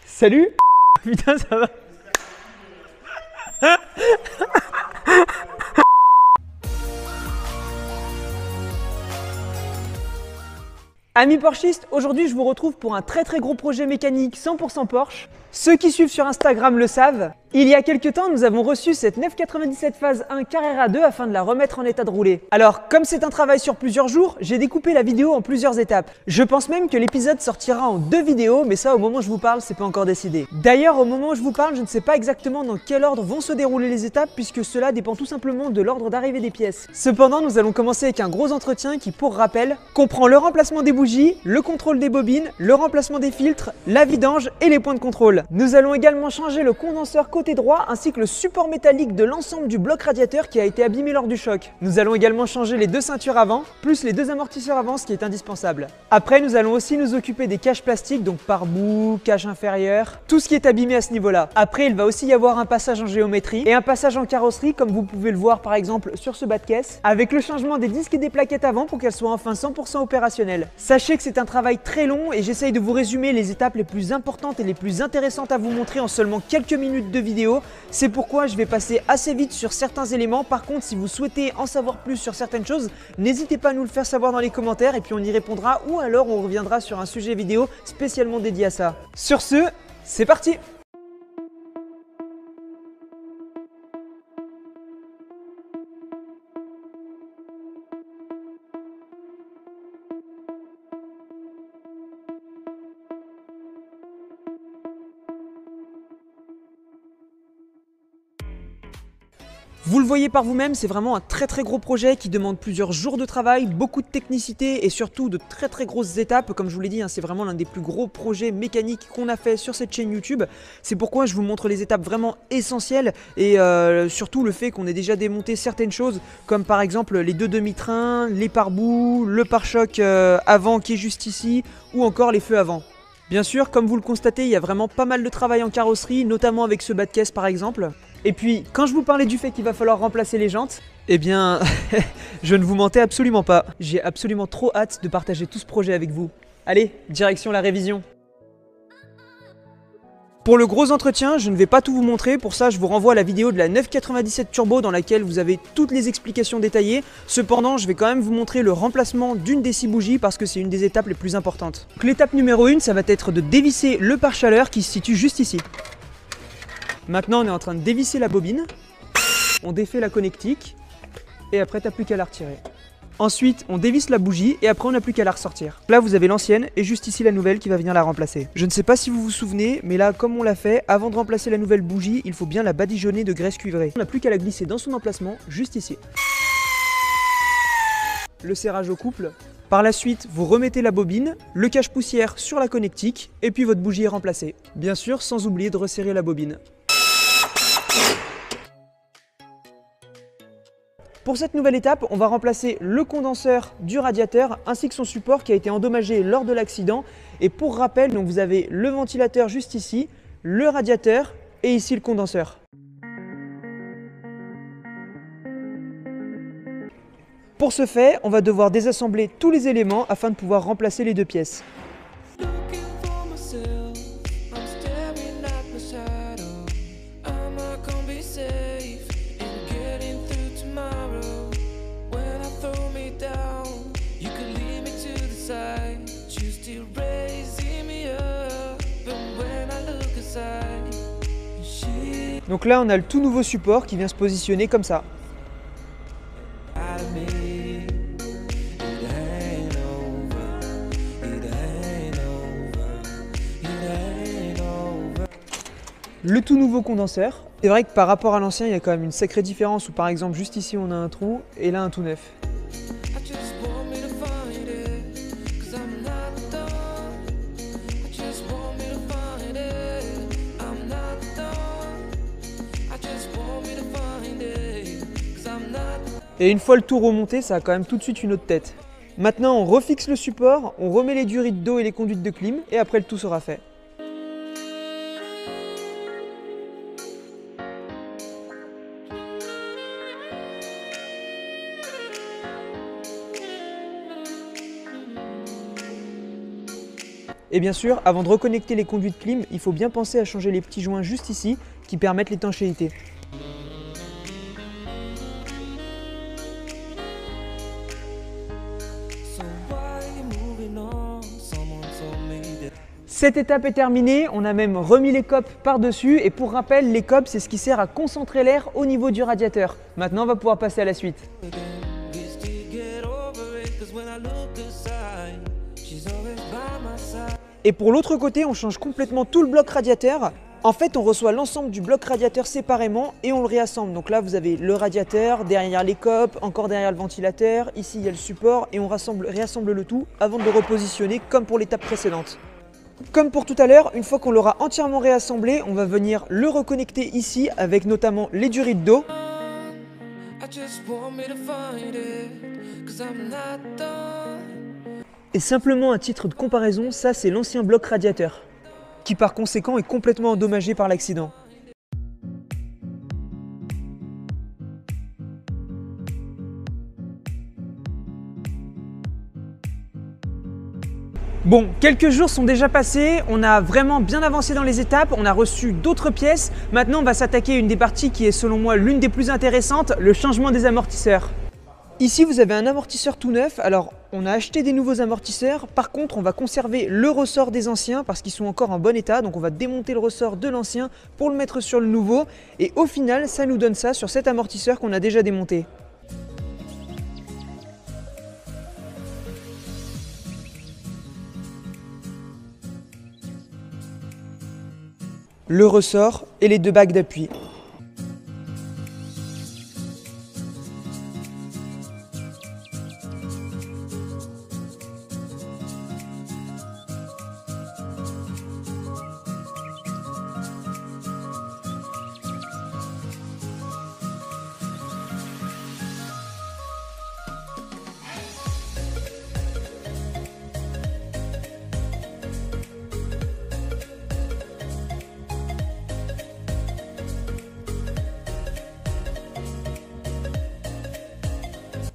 Salut. Putain, ça va. Amis Porschistes, aujourd'hui je vous retrouve pour un très gros projet mécanique 100% Porsche. Ceux qui suivent sur Instagram le savent. Il y a quelques temps, nous avons reçu cette 997 phase 1 Carrera 2 afin de la remettre en état de rouler. Alors, comme c'est un travail sur plusieurs jours, j'ai découpé la vidéo en plusieurs étapes. Je pense même que l'épisode sortira en 2 vidéos, mais ça, au moment où je vous parle, c'est pas encore décidé. D'ailleurs, au moment où je vous parle, je ne sais pas exactement dans quel ordre vont se dérouler les étapes, puisque cela dépend tout simplement de l'ordre d'arrivée des pièces. Cependant, nous allons commencer avec un gros entretien qui, pour rappel, comprend le remplacement des bougies, le contrôle des bobines, le remplacement des filtres, la vidange et les points de contrôle. Nous allons également changer le condenseur côté droit ainsi que le support métallique de l'ensemble du bloc radiateur qui a été abîmé lors du choc. Nous allons également changer les 2 ceintures avant, plus les 2 amortisseurs avant, ce qui est indispensable. Après, nous allons aussi nous occuper des caches plastiques, donc pare-boue, cache inférieure, tout ce qui est abîmé à ce niveau-là. Après, il va aussi y avoir un passage en géométrie et un passage en carrosserie, comme vous pouvez le voir par exemple sur ce bas de caisse, avec le changement des disques et des plaquettes avant pour qu'elles soient enfin 100% opérationnelles. Sachez que c'est un travail très long et j'essaye de vous résumer les étapes les plus importantes et les plus intéressantes à vous montrer en seulement quelques minutes de vidéo. C'est pourquoi je vais passer assez vite sur certains éléments. Par contre, si vous souhaitez en savoir plus sur certaines choses, n'hésitez pas à nous le faire savoir dans les commentaires et puis on y répondra ou alors on reviendra sur un sujet vidéo spécialement dédié à ça. Sur ce, c'est parti! Vous le voyez par vous-même, c'est vraiment un très gros projet qui demande plusieurs jours de travail, beaucoup de technicité et surtout de très grosses étapes. Comme je vous l'ai dit, c'est vraiment l'un des plus gros projets mécaniques qu'on a fait sur cette chaîne YouTube. C'est pourquoi je vous montre les étapes vraiment essentielles et surtout le fait qu'on ait déjà démonté certaines choses comme par exemple les 2 demi-trains, les pare-boues, le pare-choc avant qui est juste ici ou encore les feux avant. Bien sûr, comme vous le constatez, il y a vraiment pas mal de travail en carrosserie, notamment avec ce bas de caisse par exemple. Et puis, quand je vous parlais du fait qu'il va falloir remplacer les jantes, eh bien, je ne vous mentais absolument pas. J'ai absolument trop hâte de partager tout ce projet avec vous. Allez, direction la révision. Pour le gros entretien, je ne vais pas tout vous montrer, pour ça je vous renvoie à la vidéo de la 997 Turbo dans laquelle vous avez toutes les explications détaillées. Cependant, je vais quand même vous montrer le remplacement d'une des 6 bougies parce que c'est une des étapes les plus importantes. Donc l'étape numéro 1, ça va être de dévisser le pare-chaleur qui se situe juste ici. Maintenant, on est en train de dévisser la bobine, on défait la connectique et après t'as plus qu'à la retirer. Ensuite, on dévisse la bougie et après on n'a plus qu'à la ressortir. Là, vous avez l'ancienne et juste ici la nouvelle qui va venir la remplacer. Je ne sais pas si vous vous souvenez, mais là, comme on l'a fait, avant de remplacer la nouvelle bougie, il faut bien la badigeonner de graisse cuivrée. On n'a plus qu'à la glisser dans son emplacement, juste ici. Le serrage au couple. Par la suite, vous remettez la bobine, le cache-poussière sur la connectique et puis votre bougie est remplacée. Bien sûr, sans oublier de resserrer la bobine. Pour cette nouvelle étape, on va remplacer le condenseur du radiateur ainsi que son support qui a été endommagé lors de l'accident. Et pour rappel, donc vous avez le ventilateur juste ici, le radiateur et ici le condenseur. Pour ce fait, on va devoir désassembler tous les éléments afin de pouvoir remplacer les 2 pièces. Donc là, on a le tout nouveau support qui vient se positionner comme ça. Le tout nouveau condenseur. C'est vrai que par rapport à l'ancien, il y a quand même une sacrée différence où par exemple juste ici on a un trou et là un tout neuf. Et une fois le tout remonté, ça a quand même tout de suite une autre tête. Maintenant, on refixe le support, on remet les durites d'eau et les conduites de clim, et après le tout sera fait. Et bien sûr, avant de reconnecter les conduits de clim, il faut bien penser à changer les petits joints juste ici qui permettent l'étanchéité. Cette étape est terminée, on a même remis les copes par-dessus et pour rappel, les copes c'est ce qui sert à concentrer l'air au niveau du radiateur. Maintenant on va pouvoir passer à la suite. Et pour l'autre côté, on change complètement tout le bloc radiateur. En fait, on reçoit l'ensemble du bloc radiateur séparément et on le réassemble. Donc là, vous avez le radiateur, derrière les copes, encore derrière le ventilateur. Ici, il y a le support et on réassemble le tout avant de le repositionner comme pour l'étape précédente. Comme pour tout à l'heure, une fois qu'on l'aura entièrement réassemblé, on va venir le reconnecter ici avec notamment les durites d'eau. Et simplement à titre de comparaison, ça c'est l'ancien bloc radiateur, qui par conséquent est complètement endommagé par l'accident. Bon, quelques jours sont déjà passés, on a vraiment bien avancé dans les étapes, on a reçu d'autres pièces. Maintenant, on va s'attaquer à une des parties qui est selon moi l'une des plus intéressantes, le changement des amortisseurs. Ici, vous avez un amortisseur tout neuf. Alors, on a acheté des nouveaux amortisseurs. Par contre, on va conserver le ressort des anciens parce qu'ils sont encore en bon état. Donc, on va démonter le ressort de l'ancien pour le mettre sur le nouveau. Et au final, ça nous donne ça sur cet amortisseur qu'on a déjà démonté. Le ressort et les deux bagues d'appui.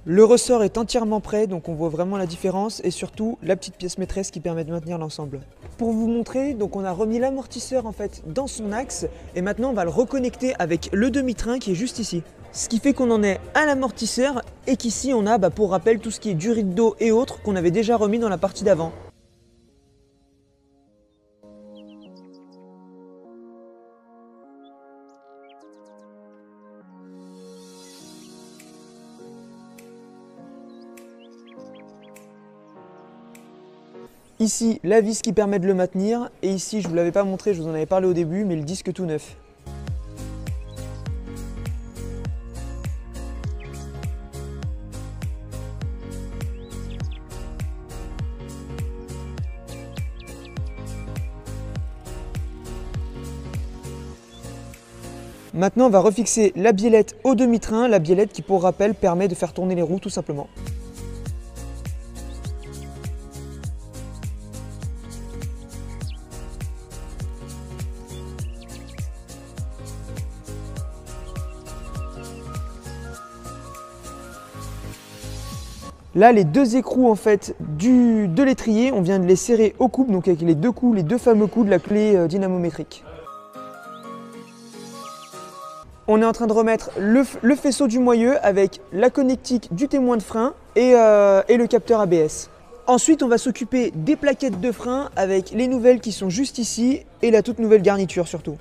Le ressort est entièrement prêt, donc on voit vraiment la différence et surtout la petite pièce maîtresse qui permet de maintenir l'ensemble. Pour vous montrer, donc on a remis l'amortisseur en fait dans son axe et maintenant on va le reconnecter avec le demi-train qui est juste ici. Ce qui fait qu'on en est à l'amortisseur et qu'ici on a pour rappel tout ce qui est durite d'eau et autres qu'on avait déjà remis dans la partie d'avant. Ici, la vis qui permet de le maintenir, et ici, je ne vous l'avais pas montré, je vous en avais parlé au début, mais le disque tout neuf. Maintenant, on va refixer la biellette au demi-train, la biellette qui, pour rappel, permet de faire tourner les roues tout simplement. Là, les deux écrous en fait de l'étrier, on vient de les serrer au coude, donc avec les deux coups, les deux fameux coups de la clé dynamométrique. On est en train de remettre le faisceau du moyeu avec la connectique du témoin de frein et le capteur ABS. Ensuite, on va s'occuper des plaquettes de frein avec les nouvelles qui sont juste ici et la toute nouvelle garniture surtout.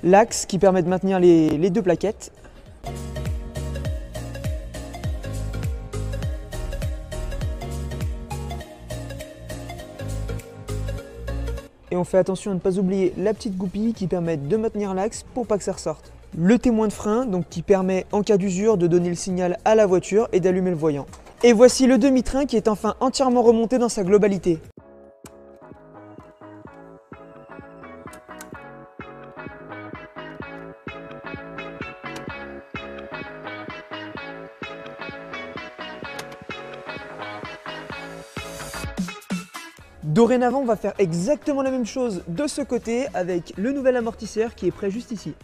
L'axe qui permet de maintenir les deux plaquettes. Et on fait attention à ne pas oublier la petite goupille qui permet de maintenir l'axe pour pas que ça ressorte. Le témoin de frein, donc qui permet en cas d'usure de donner le signal à la voiture et d'allumer le voyant. Et voici le demi-train qui est enfin entièrement remonté dans sa globalité. Dorénavant, on va faire exactement la même chose de ce côté avec le nouvel amortisseur qui est prêt juste ici.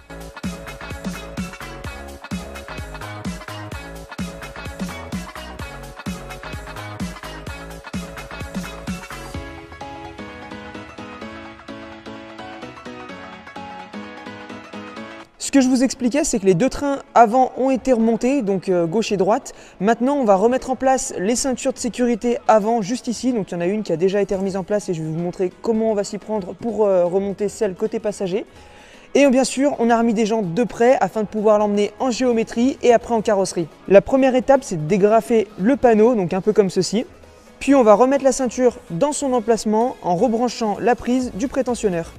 Ce que je vous expliquais, c'est que les deux trains avant ont été remontés, donc gauche et droite. Maintenant, on va remettre en place les ceintures de sécurité avant, juste ici. Donc il y en a une qui a déjà été remise en place et je vais vous montrer comment on va s'y prendre pour remonter celle côté passager. Et bien sûr, on a remis des jantes de près afin de pouvoir l'emmener en géométrie et après en carrosserie. La première étape, c'est de dégrafer le panneau, donc un peu comme ceci. Puis on va remettre la ceinture dans son emplacement en rebranchant la prise du prétentionneur.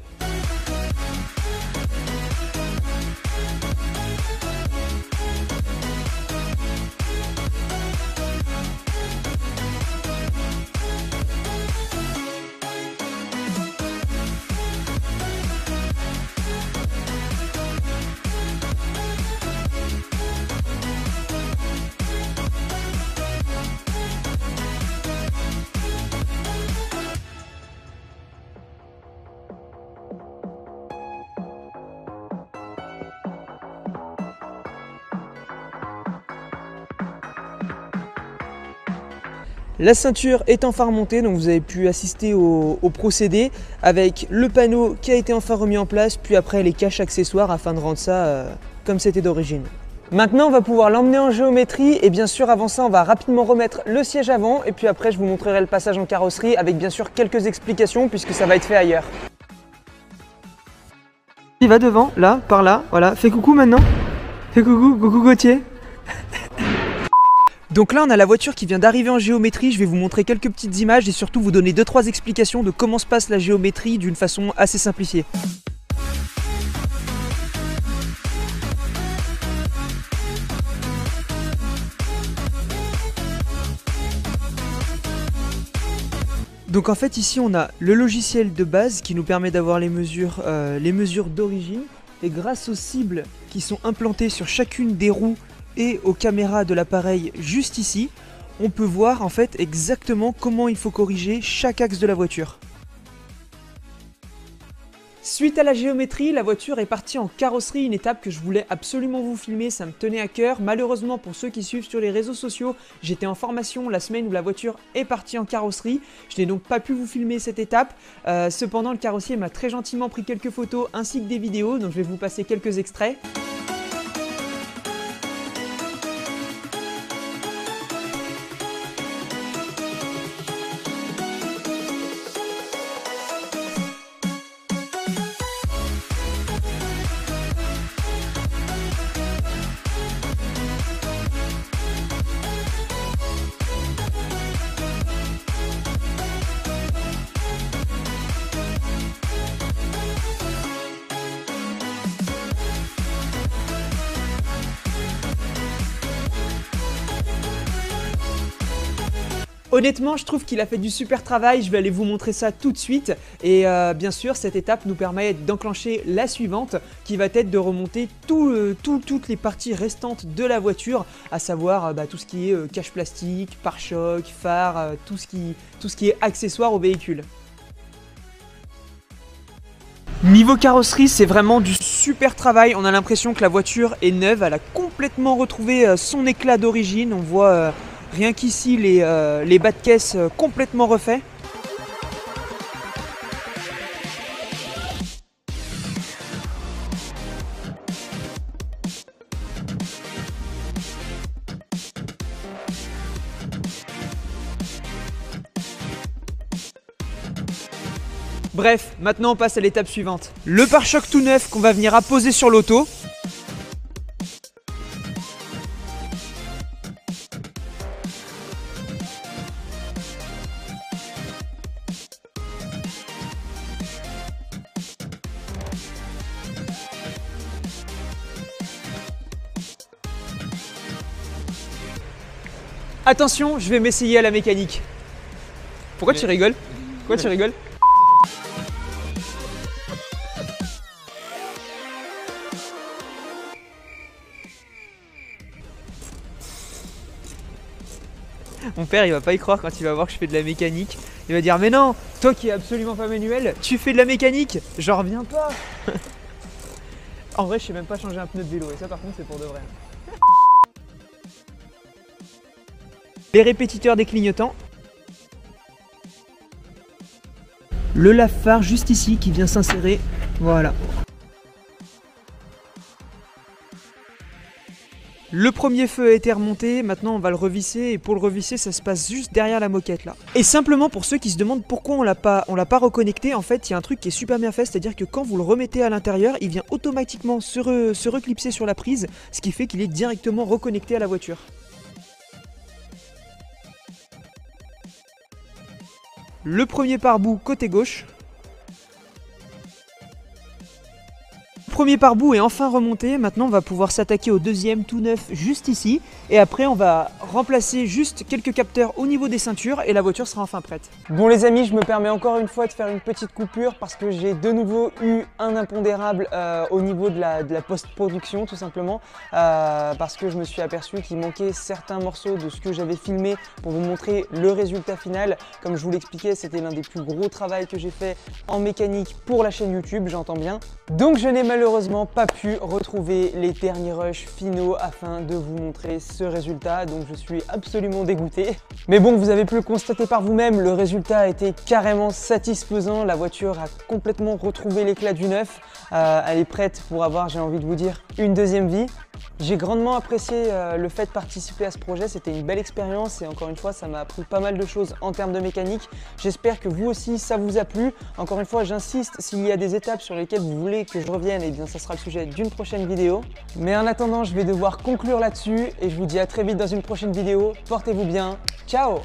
La ceinture est enfin remontée, donc vous avez pu assister au procédé avec le panneau qui a été enfin remis en place, puis après les caches accessoires afin de rendre ça comme c'était d'origine. Maintenant on va pouvoir l'emmener en géométrie et bien sûr avant ça on va rapidement remettre le siège avant et puis après je vous montrerai le passage en carrosserie avec bien sûr quelques explications puisque ça va être fait ailleurs. Il va devant, là, par là, voilà, fais coucou maintenant. Fais coucou, coucou Gauthier. Donc là on a la voiture qui vient d'arriver en géométrie, je vais vous montrer quelques petites images et surtout vous donner 2-3 explications de comment se passe la géométrie d'une façon assez simplifiée. Donc en fait ici on a le logiciel de base qui nous permet d'avoir les mesures d'origine et grâce aux cibles qui sont implantées sur chacune des roues et aux caméras de l'appareil juste ici, on peut voir en fait exactement comment il faut corriger chaque axe de la voiture. Suite à la géométrie, la voiture est partie en carrosserie, une étape que je voulais absolument vous filmer, ça me tenait à cœur. Malheureusement pour ceux qui suivent sur les réseaux sociaux, j'étais en formation la semaine où la voiture est partie en carrosserie. Je n'ai donc pas pu vous filmer cette étape. Cependant, le carrossier m'a très gentiment pris quelques photos ainsi que des vidéos, donc je vais vous passer quelques extraits. Honnêtement, je trouve qu'il a fait du super travail, je vais aller vous montrer ça tout de suite. Et bien sûr, cette étape nous permet d'enclencher la suivante, qui va être de remonter toutes les parties restantes de la voiture, à savoir tout ce qui est cache plastique, pare-choc, phare, tout ce qui est accessoire au véhicule. Niveau carrosserie, c'est vraiment du super travail, on a l'impression que la voiture est neuve, elle a complètement retrouvé son éclat d'origine, on voit rien qu'ici les bas de caisse complètement refaits. Bref, maintenant on passe à l'étape suivante. Le pare-choc tout neuf qu'on va venir apposer sur l'auto. Attention, je vais m'essayer à la mécanique. Pourquoi tu rigoles? Pourquoi tu rigoles? Mon père il va pas y croire quand il va voir que je fais de la mécanique. Il va dire mais non, toi qui es absolument pas manuel, tu fais de la mécanique, j'en reviens pas. En vrai je sais même pas changer un pneu de vélo et ça par contre c'est pour de vrai. Les répétiteurs des clignotants. Le lave-phare juste ici qui vient s'insérer, voilà. Le premier feu a été remonté, maintenant on va le revisser et pour le revisser ça se passe juste derrière la moquette là. Et simplement pour ceux qui se demandent pourquoi on l'a pas reconnecté, en fait il y a un truc qui est super bien fait, c'est-à-dire que quand vous le remettez à l'intérieur, il vient automatiquement se reclipser sur la prise, ce qui fait qu'il est directement reconnecté à la voiture. Le premier pare-boue côté gauche. Le premier pare-boue est enfin remonté, maintenant on va pouvoir s'attaquer au deuxième tout neuf juste ici et après on va remplacer juste quelques capteurs au niveau des ceintures et la voiture sera enfin prête. Bon les amis, je me permets encore une fois de faire une petite coupure parce que j'ai de nouveau eu un impondérable au niveau de la post-production tout simplement parce que je me suis aperçu qu'il manquait certains morceaux de ce que j'avais filmé pour vous montrer le résultat final. Comme je vous l'expliquais, c'était l'un des plus gros travaux que j'ai fait en mécanique pour la chaîne YouTube, j'entends bien. Donc je n'ai malheureusement pas pu retrouver les derniers rushs finaux afin de vous montrer ce résultat, donc je suis absolument dégoûté. Mais bon, vous avez pu le constater par vous-même, le résultat a été carrément satisfaisant, la voiture a complètement retrouvé l'éclat du neuf, elle est prête pour avoir, j'ai envie de vous dire, une deuxième vie. J'ai grandement apprécié le fait de participer à ce projet, c'était une belle expérience et encore une fois ça m'a appris pas mal de choses en termes de mécanique. J'espère que vous aussi ça vous a plu. Encore une fois j'insiste, s'il y a des étapes sur lesquelles vous voulez que je revienne, et bien ça sera le sujet d'une prochaine vidéo. Mais en attendant je vais devoir conclure là-dessus et je vous dis à très vite dans une prochaine vidéo. Portez-vous bien, ciao!